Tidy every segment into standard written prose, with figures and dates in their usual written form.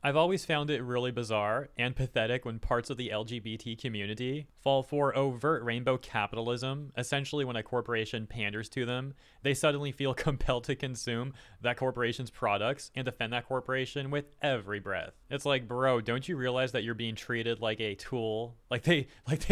I've always found it really bizarre and pathetic when parts of the LGBT community fall for overt rainbow capitalism. Essentially, when a corporation panders to them, they suddenly feel compelled to consume that corporation's products and defend that corporation with every breath. It's like, bro, don't you realize that you're being treated like a tool? Like they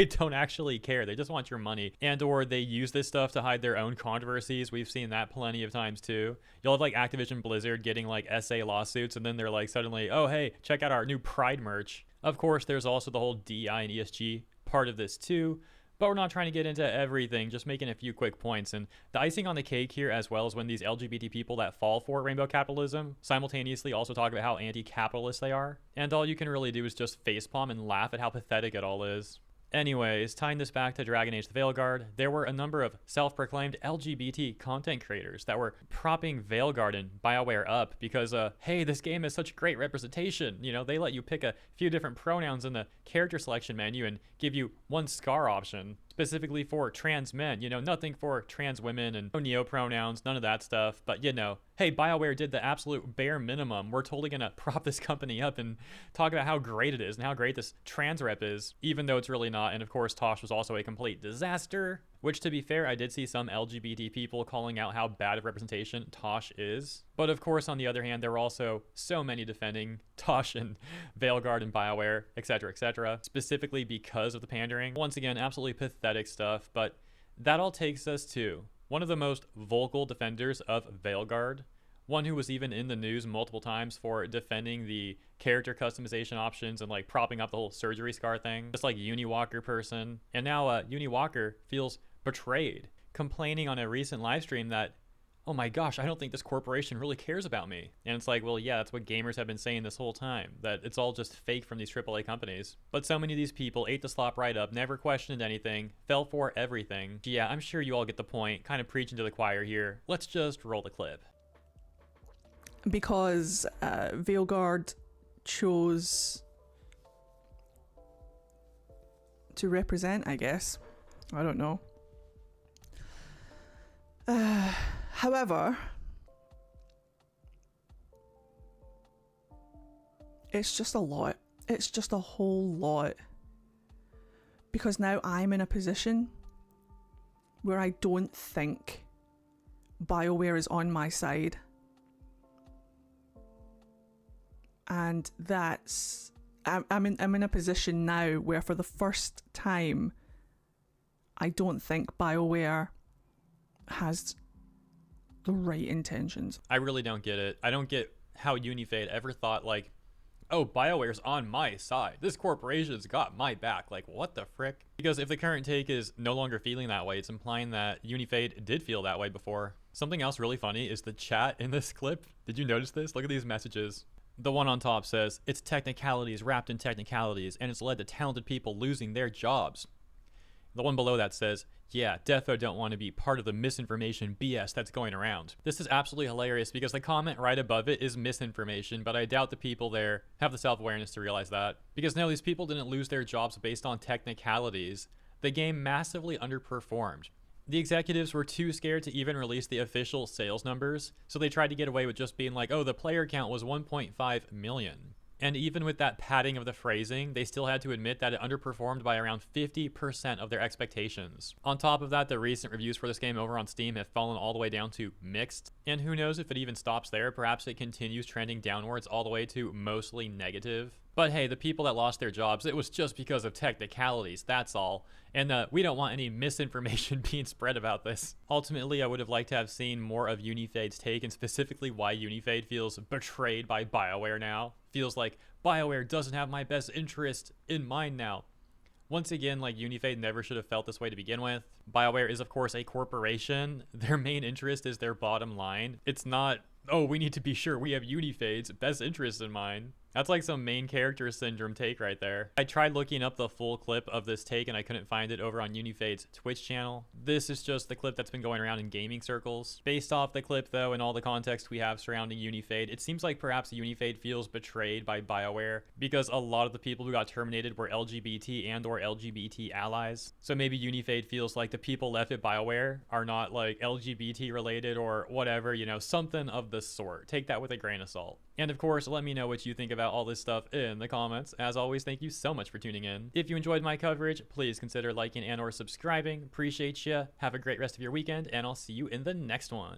don't actually care. They just want your money. And or they use this stuff to hide their own controversies. We've seen that plenty of times too. You'll have like Activision Blizzard getting like SA lawsuits, and then they're like suddenly, oh hey, check out our new Pride merch. Of course, there's also the whole DI and ESG part of this too, but we're not trying to get into everything, just making a few quick points. And the icing on the cake here, as well, is when these LGBT people that fall for rainbow capitalism simultaneously also talk about how anti-capitalist they are. And all you can really do is just facepalm and laugh at how pathetic it all is. Anyways, tying this back to Dragon Age the Veilguard, there were a number of self-proclaimed LGBT content creators that were propping Veilguard and BioWare up because, hey, this game has such great representation. You know, they let you pick a few different pronouns in the character selection menu and give you one scar option, specifically for trans men. You know, nothing for trans women and no neo pronouns, none of that stuff. But, you know, hey, BioWare did the absolute bare minimum. We're totally going to prop this company up and talk about how great it is and how great this trans rep is, even though it's really not. And of course, Tosh was also a complete disaster, which, to be fair, I did see some LGBT people calling out how bad of representation Tosh is. But of course, on the other hand, there were also so many defending Tosh and Veilguard and BioWare, etc., specifically because of the pandering. Once again, absolutely pathetic stuff, but that all takes us to one of the most vocal defenders of Veilguard, one who was even in the news multiple times for defending the character customization options and like propping up the whole surgery scar thing, just like Uniwalker person. And now Uniwalker feels betrayed, complaining on a recent live stream that, oh my gosh, I don't think this corporation really cares about me. And it's like, well, yeah, that's what gamers have been saying this whole time, that it's all just fake from these AAA companies. But so many of these people ate the slop right up, never questioned anything, fell for everything. Yeah, I'm sure you all get the point, kind of preaching to the choir here. Let's just roll the clip. Because Veilguard chose to represent, I guess. I don't know. However, it's just a lot. It's just a whole lot. Because now I'm in a position where I don't think BioWare is on my side. And that's, I'm in a position now where for the first time, I don't think BioWare has the right intentions. I really don't get it. I don't get how Unifade ever thought like, oh, BioWare's on my side. This corporation's got my back. Like, what the frick? Because if the current take is no longer feeling that way, it's implying that Unifade did feel that way before. Something else really funny is the chat in this clip. Did you notice this? Look at these messages. The one on top says, it's technicalities wrapped in technicalities, and it's led to talented people losing their jobs. The one below that says, yeah, defo don't want to be part of the misinformation BS that's going around. This is absolutely hilarious because the comment right above it is misinformation, but I doubt the people there have the self-awareness to realize that. Because no, these people didn't lose their jobs based on technicalities. The game massively underperformed. The executives were too scared to even release the official sales numbers, so they tried to get away with just being like, oh, the player count was 1.5 million. And even with that padding of the phrasing, they still had to admit that it underperformed by around 50% of their expectations. On top of that, the recent reviews for this game over on Steam have fallen all the way down to mixed, and who knows if it even stops there. Perhaps it continues trending downwards all the way to mostly negative. But hey, the people that lost their jobs, it was just because of technicalities, that's all. And we don't want any misinformation being spread about this. Ultimately, I would have liked to have seen more of Unifade's take, and specifically why Unifade feels betrayed by BioWare now. Feels like BioWare doesn't have my best interest in mind now. Once again, like, Unifade never should have felt this way to begin with. BioWare is, of course, a corporation. Their main interest is their bottom line. It's not, oh, we need to be sure we have Unifade's best interest in mind. That's like some main character syndrome take right there. I tried looking up the full clip of this take and I couldn't find it over on Unifade's Twitch channel. This is just the clip that's been going around in gaming circles. Based off the clip though and all the context we have surrounding Unifade, it seems like perhaps Unifade feels betrayed by BioWare because a lot of the people who got terminated were LGBT and or LGBT allies. So maybe Unifade feels like the people left at BioWare are not like LGBT related or whatever, you know, something of the sort. Take that with a grain of salt. And of course, let me know what you think about all this stuff in the comments. As always, thank you so much for tuning in. If you enjoyed my coverage, please consider liking and or subscribing. Appreciate you. Have a great rest of your weekend, and I'll see you in the next one.